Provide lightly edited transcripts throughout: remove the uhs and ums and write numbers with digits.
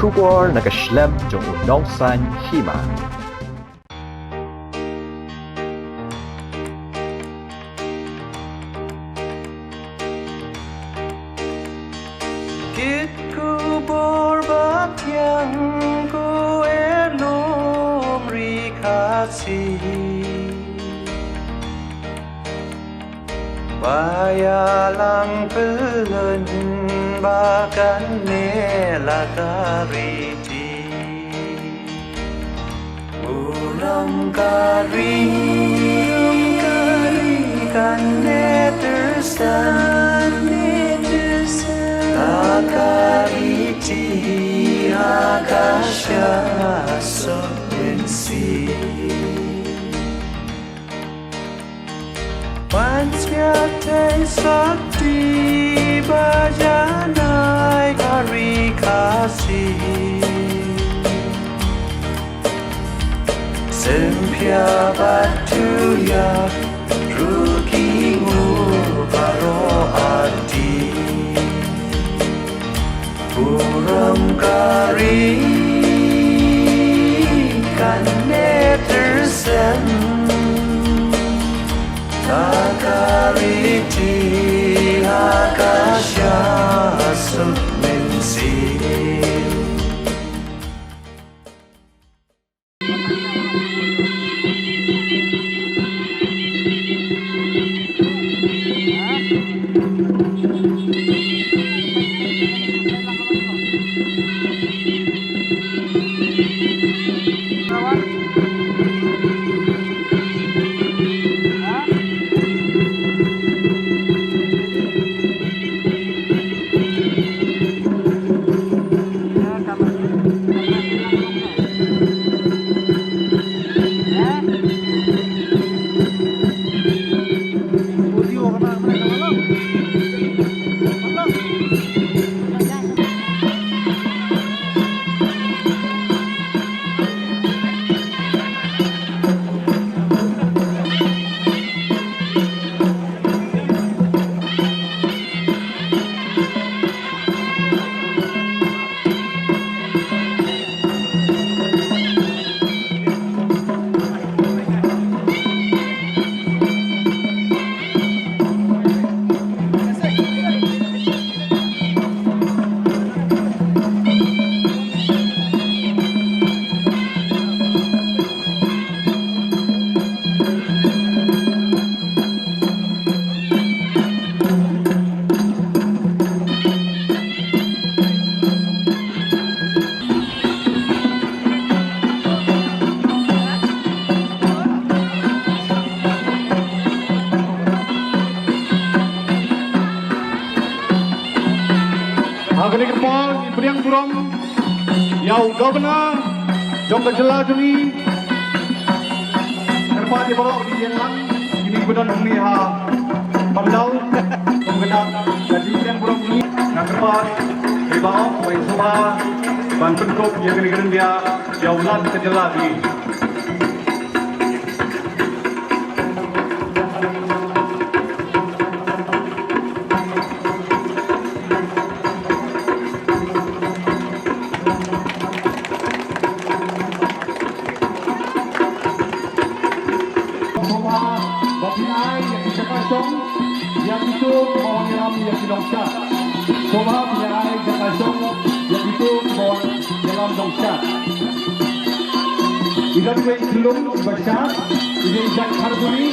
出国那个 Schlemm 中有农山希嘛。Kitku berbatyang ku elum rikasi Bayalang pelen bahkan nelakariti Uram kari kan netersan Takariti akasya sobensi Pansyate sakti bajanai karikasi Sempia batuya rukingu paro ati Uram kari kan netersen Takariti akasya sumensi Agni Kepal, Ibriang Burong, Yau Governor, Jom Kejela Juni, Kerpa di Borok di Jelang, ini benar meliha Pemdau, Pemgedak, jadi Ibriang Burong ini, nak Kerpa di bawah, baik Soba, Ban Penkup, yang kena dia, Yau Lan Kejela Juni. Yang itu bawang nyelam yang dongsyat. Soba punya air jakasong yang itu bawang nyelam dongsyat. Ikan kue belum bersyat. Ini ikan karbuni.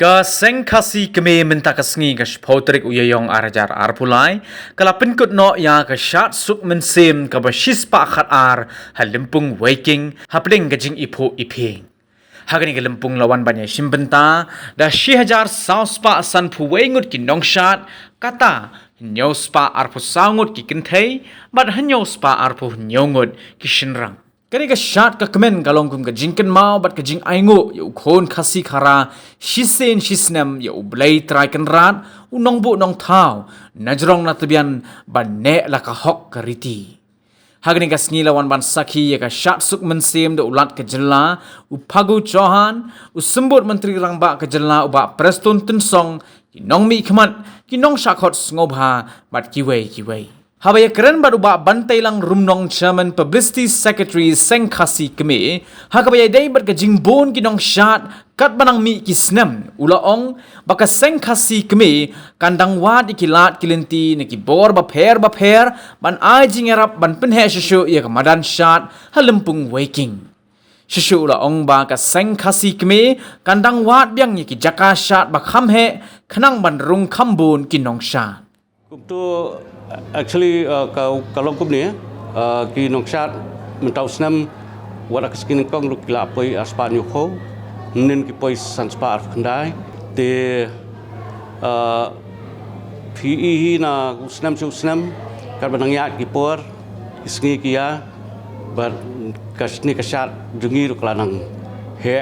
Ka seng kasi kami minta kasngi ka spotrik uyayong arajar arpulai kala pinkut no ya ka shat suk mensim ka basis pa khat ar halimpung waking hapding gajing ipo iping hagani galimpung lawan banya simbenta da 1000 saus pa san puwengut ki nongshat kata nyos pa arpu sangut ki kinthei bat hanyos pa arpu nyongut ki shinrang kani ka shat ka kemen galong kum ka jingken mau bat ka jing aingo yu khon khasi khara shisen shisnem yu blai trai kan rat unong bu nong thau najrong na tabian ban ne la ka hok ka riti hagni ka sngi lawan ban sakhi ya ka shat suk mensem de ulat ka jilla upagu johan usembut menteri rangba ka jilla uba preston tensong kinong mi khmat kinong shakhot ngobha bat kiwei Habaya keren baru ba bantai lang rumnong chairman publicity secretary Seng Khasi kemi hakabaya day bat ka jingbon kinong shat kat banang mi kisnem ulaong baka Seng Khasi kemi kandang wad ikilat kilinti neki bor ba pher ban ai jingerap ban penhe shushu ya kamadan shat halempung waking shushu ulaong ba ka Seng Khasi kemi kandang wad biang ki jaka shat ba khamhe khanang ban rung khambon kinong shat tu actually kalau kum ni ki nongsat mentau senam wala keskin kong lu kila poi aspan yo kho nin ki poi sanspa arf khandai te PE na senam kar banang ya ki por isngi kia bar kasni kasat dungi ru kelanang he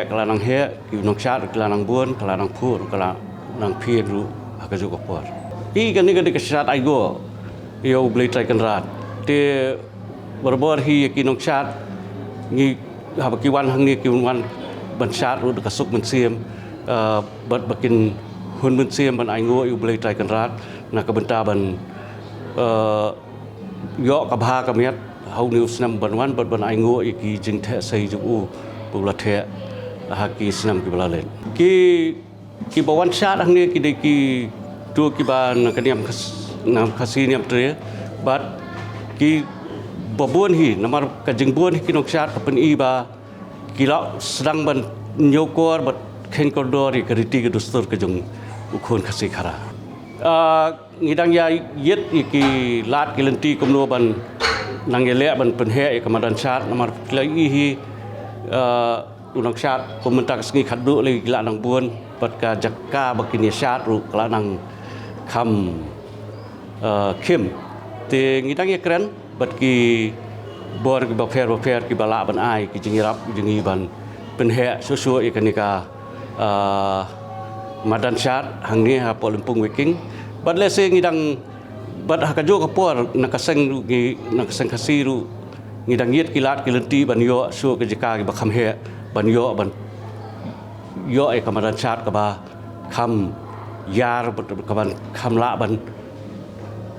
ki nongsat kelanang buon kelanang phur kelanang phi ru akajo ko por ki kan ni kasat aigo yo beli trai kan rat te berbor hi kinong chat ni hab kiwan hang ni kiwan ban chat ru kasuk mensiem bat bakin hun mensiem ban aingo yo beli trai kan rat na ka benta ban yo ka bha ka miat hau ni usnam ban wan ban aingo ki jing the sei ju u pula the ha ki snam ki balalen ki bawan chat hang ni ki de ki tu ki ban ka niam nam khasi niam tre bat ki babon hi namar ka jingbon hi kinok shat kapen i ba kila sedang ban nyokor bat khen kordor i kariti ke dustur ke jung ukhon khasi khara ngidang ya yet ki lat kilenti komno ban nangele ban penhe e kamadan shat namar kila i hi unang shat komentak sngi khaddu le gila nang buon bat ka jakka bakini shat ru kala nang kham Kim te ngidang ya keren bat ki bor ki bafer ki bala ban ai ki jingirap jingi ban penhe susu ikanika madan shat hangni ha polimpung wiking bat lese ngidang bat hakajo kapor nakaseng khasi ru ngidang yet kilat kilenti ban yo su ke jika ki bakham he ban yo yo e kamadan shat ka ba kham yar ban kham la ban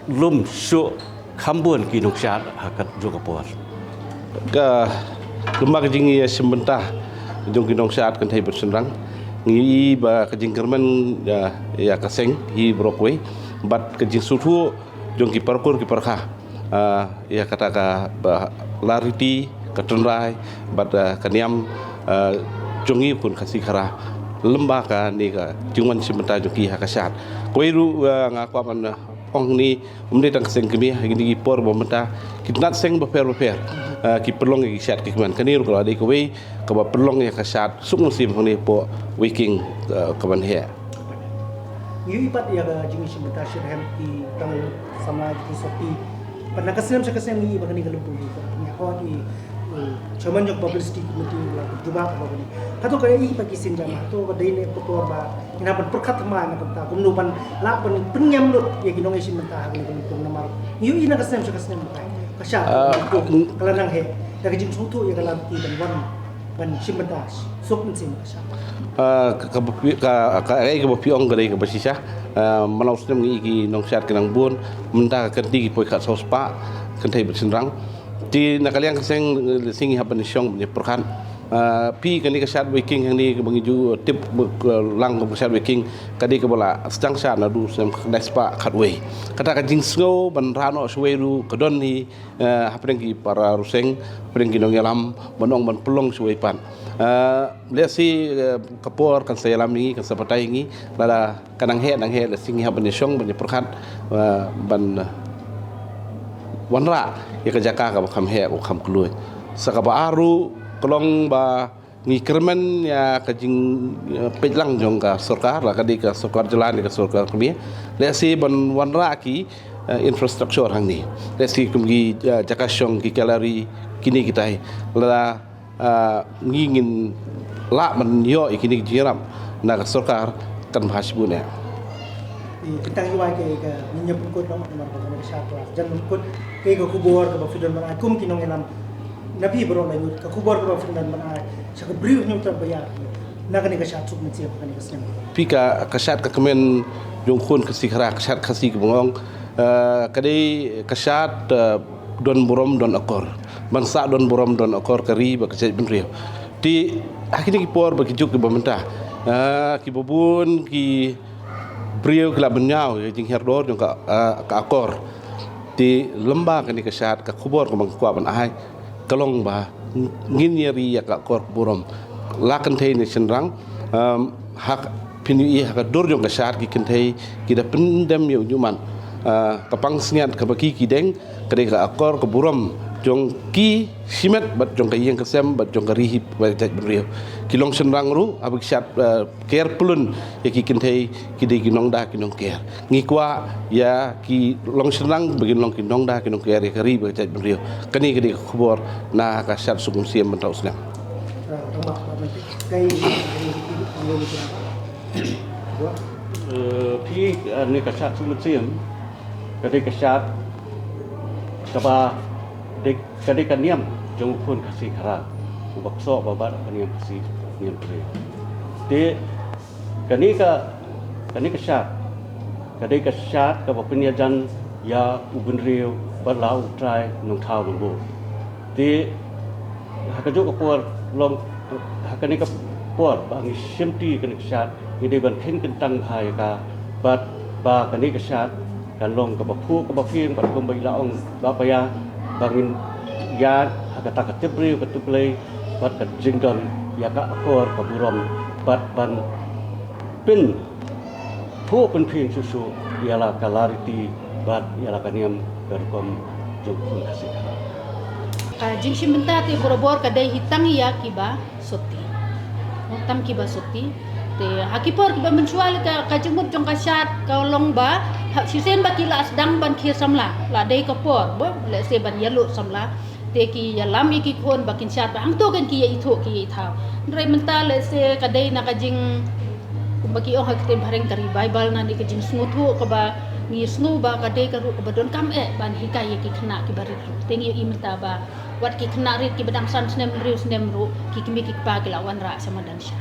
lum su khambun ki noksat hakat jokapor ka lemag jingi sementah jong ki noksat kan thai bersenrang ngi ba ka jingkerman ya ka seng hi brokwe bat ka jing sutu jong ki parkur ki parkha ya kata ka lariti ka tunrai bat ka niam jongi pun kasi khara lemba ka ni ka jungwan sementah jong ki hakasat koiru ngakwa man ong ni umde tang seng kemi hagi por bomenta kitnat seng baper ki perlong ki sat ki man kanir ko ade ko we ka ba perlong ya ka sat suk musim ni po waking ka ban he yu ipat ya ga jingi simta shirham ki tang samaj ki sopi padna kasem sa kasem ni bagani galumpu ni ya ko ki chaman jok publicity committee la juba ka bagani hato kaya i pagi sinjama to ka dai ne ko to ba ina ban perkhat ma na ta kumnu ban la ban penyam lut ya ginong isin menta ni ko namar yu ina kasem sa kasem ka kasha kala nang he da ka jing sutu ya kala ti ban simenta sok mensim kasha ka ai ka piong gare ka basisa malau sedem ni ki nong syat kenang bun menta ka kerti ki poi khat sospa kan thai bersenrang ti nakaliang kaseng singi hapan syong ni perkhan pi kan ni kesat waking yang ni bangiju tip lang kesat waking kadi ke bola sedang sat na du sem despa khatwe kata ka jing snow ban rano suweru kedon ni haprengi para ruseng haprengi nong yalam banong ban pelong suwe pan lesi kapor kan saya lam ni kan sapatai ni lada kanang he la singi haban song ban perkhat ban wanra ya kejaka ka kham he ko kham klui sakaba aru kelong ba ngi kermen ya kajing pejlang jong ka sarkar la kadi ka sarkar jalan ka sarkar kami lesi ban wanra ki infrastruktur hang ni lesi kumgi jakasyong ki kalari kini kita la ngingin la man yo ikini jiram na ka sarkar kan bahasbune Kita iwai ke minyak pukul nama nomor berapa satu lah. Jangan pukul ke kubur ke bafidon mana kum kinong elam nabi berong lain ke kubur ke bafidon mana cakap beriu nyutar bayar. Nak ni kesat suk mesti apa ni kesem. Pika kesat ke kemen jongkun ke sikra kesat kasih ke bengong kadai kesat don burom don akor. Bangsa don burom don akor kari ba kesat benrio. Di akhirnya kipor bagi juk ke pemerintah. Ki bubun ki beliau kelab benyau jing herdor jong ka akor di lembah kan kesat ka kubur ka mangkuat ban ai kalong ba ngin yari ya ka akor burom lakan thai ni senrang hak pinu i hak dor jong kesat ki kenthai ki da pendam yo nyuman kapang sniat ka baki ki deng kade ka akor ka burom jong ki simet bat jong ka yang kesem bat jong ka rihip ba taj beriu kilong senrang ru abik sat care pulun ya ki kenthai ki de kinong da kinong care ngi kwa ya ki long senrang begin long kinong da kinong care ya kari ba taj beriu kani kede khubor na ka sat sugum siam mentau senang Kai pi ni kesat sumsiam kadi kesat kaba dek kadi kaniam jong pun kasih khara bakso babat kaniam kasih niam pre de kani kesat kadi kesat ka penyajan ya ubun riu balau trai nong thau nong de hakajuk kapor long hakani kapor bang simti kani kesat ini ban khin kentang hai ka bat ba kani kesat kan long ka bapu ka baping bat kum bai laong ba paya bangin ya hakata ka tibreu ka tuplei bat ka jingdon ya ka akor ka burom bat ban pin pu pen pin susu ialah kalariti bat ialah kaniam berkom jungkun kasih jing simenta te borobor kadai hitang ya kiba soti tam kiba soti te hakipor kiba mensual ka jengmut jong kasat ka long ba hak sisen ba kila sedang ban khir samla la dei ka por bo le se ban yalu samla te ki yalam ki khon bakin sat ba hang to kan ki ya itho ki tha rai menta le se kadai na ka jing baki oh hak tem bareng kari bible na ni ka jing smuthu ka ba ni snu ba kadai ka ru ka ba don kam ban hikai ki khna ki bari tengi i menta ba wat ki khna rit ki badang san snem ru ki kimi ki pa ki lawan ra sama dan sya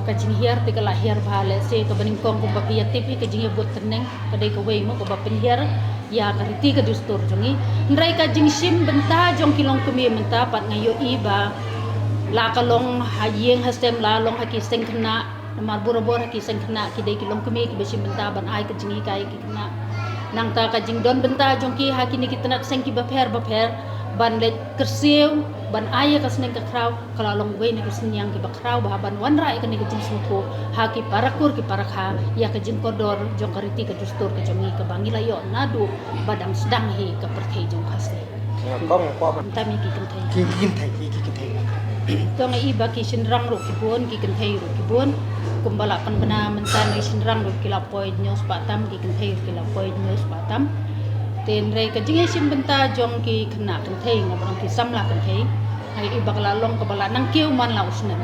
ka jing hiar te ka lahir bhale se ka baning kong ko ba pi tipi ka jing bot teneng ka dei ka wei mo ko ba pen hiar ya ka riti ka dustur jongi ndrai ka jing sim benta jong kilong kumi menta pat ngayo i ba la ka long hayeng hastem la long haki seng khna mar borobor haki seng khna ki dei kilong kumi ki besim benta ban ai ka jing kai ki khna nang ta ka jing don benta jong ki haki ni ki tanak seng ki ba pher ban le kersiu ban aya ka seneng ka kraw kala long wei ni ka senyang ki ba kraw ba ban wan rai ka ni ka jing smutu ha ki parakur ki parakha ya ka jing kodor jong ka riti ka dustur ka jongi ka bangila yo nadu badang sedang hi ka perthei jong khasne kong ko tami ki kenthai ki thai tong ai ba ki sinrang ro ki bon ki kenthai ro ki bon kumbala pan bana mentan ai sinrang ro ki la poi nyos patam ki kenthai ki la poi nyos patam ten rei ka jingai sim benta jong ki khna kenthai ngabang ki samla kenthai ai ibakla long ka bala nang kiu man la usna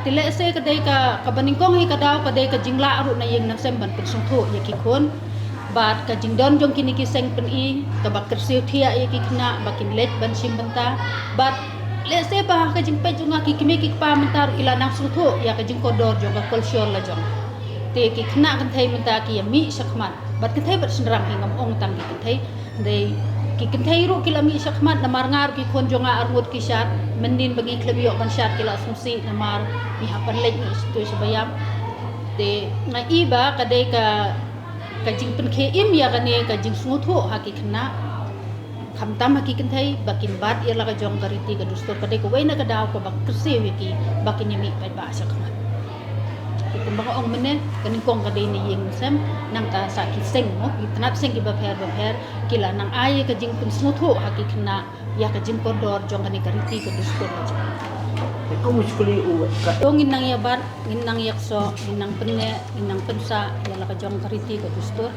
tile se ka dei ka baningkong hi ka daw ka dei ka jingla ru na yeng nang sem ban pen sung thu ya ki khon bat ka jingdon jong kini ki seng pen i ka bakir siu thia ya ki khna bakin let ban sim benta bat le se ba ka jing pe jong ki kimi ki pa mentar ila nang sung thu ya ka jing kodor jong ka kolsior la jong te ki khna kenthai menta ki ya mi sakman bat kenthai bat senrang hi ngam ong tang ki kenthai dei ki kentairu kilami syakmat namar ngar ki konjonga armut ki syat mendin bagi klebio kan syat kila asumsi namar mi hapan lek ni situ sebayam de ngai iba kadai ka jing pen ke im ya kane ka jing sungutho haki kena khamtam haki kentai bakin bat ia la ka jong kariti ka dustur kadai ko waina ka daw ko bak kursi wiki bakin yemi pa ba syakmat kumbang ong mene kaning kong kadai ni yeng sem nang ta sa ki seng mo tanap seng ki ba pher kila nang aye ka jing pen sungutho haki kena ya ka jing kodor jong kani kariti ka dustur Ko muskuli u ka Yung inang yabat, inang yakso, inang penne, inang pensa, yala ka jong kariti ka dustur.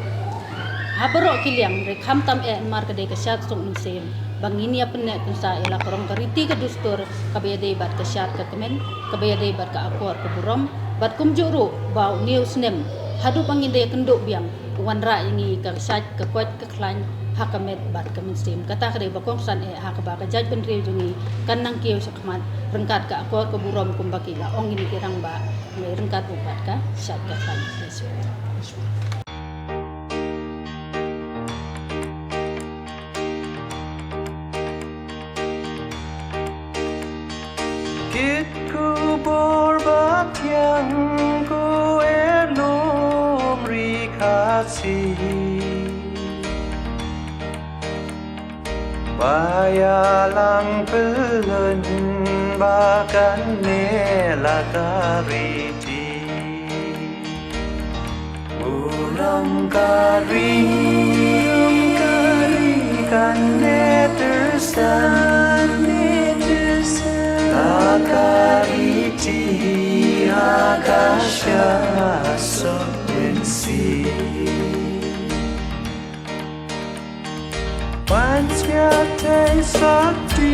Habaro kiliang rek hamtam mar ka de ka syat song insim. Bangin ya penne pensa yala korong kariti ka dustur, kabaya de bat ka syat ka kemen, kabaya de bat ka akor ka burom, bat kumjuru bau news nem. Hadu bangin de kenduk biang, wanra yangi ka syat ka kwat ka klan hakamet bat ka mensim. Kata kade bakong san hakaba ka jaj penriu jungi kanang kiyo sakmat rengkat ka akor ke burom kumbaki la ong ini kirang ba me rengkat ubat ka syat ka kan yesu Kit ku borbat yang ku elom rikasi Bayalang pelen bahkan nela kariti Uram kari kan netersan Akariti akasya sobensi Pansyate sakti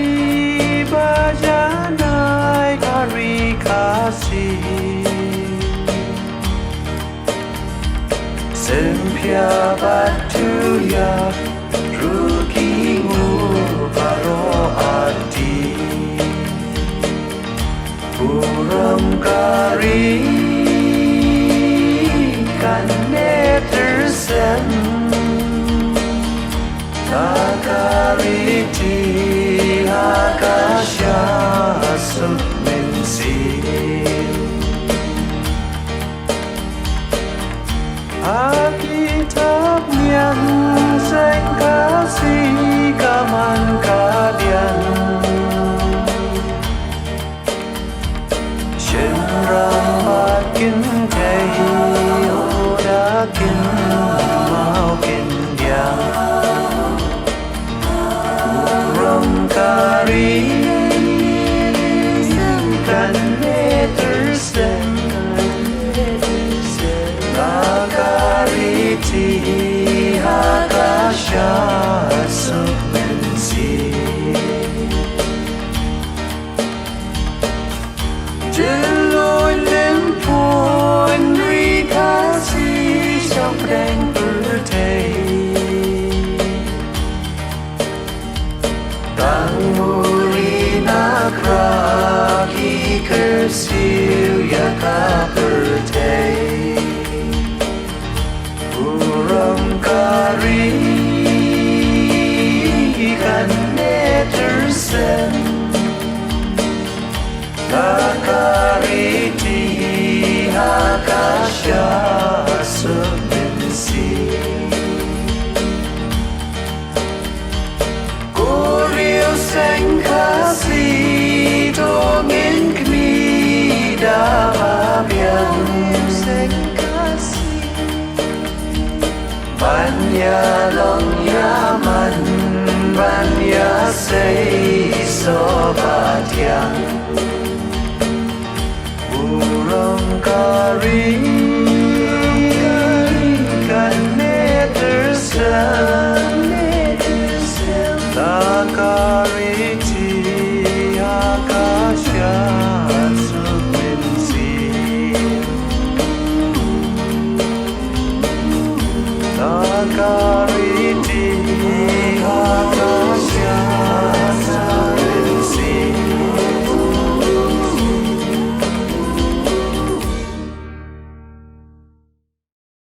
bajanai kari kasih Sempia batu ya rugimu paro arti Uram kari kan netersen Akariti akasya sumensi Alkitab yang seng kasih kaman kalian Syenram makin tehi udakin maukin dia Kari kan netersen Akariti akasya sumensi Jeloy lempun rikasi Syampreng bertei Kraki kersiu ya kaperte Uram kari kan netersen Akariti akasya sumensi Korio seng kasih dongin kami dalam yang seng kasih Banya long yaman Banya say sobat yang Burung kari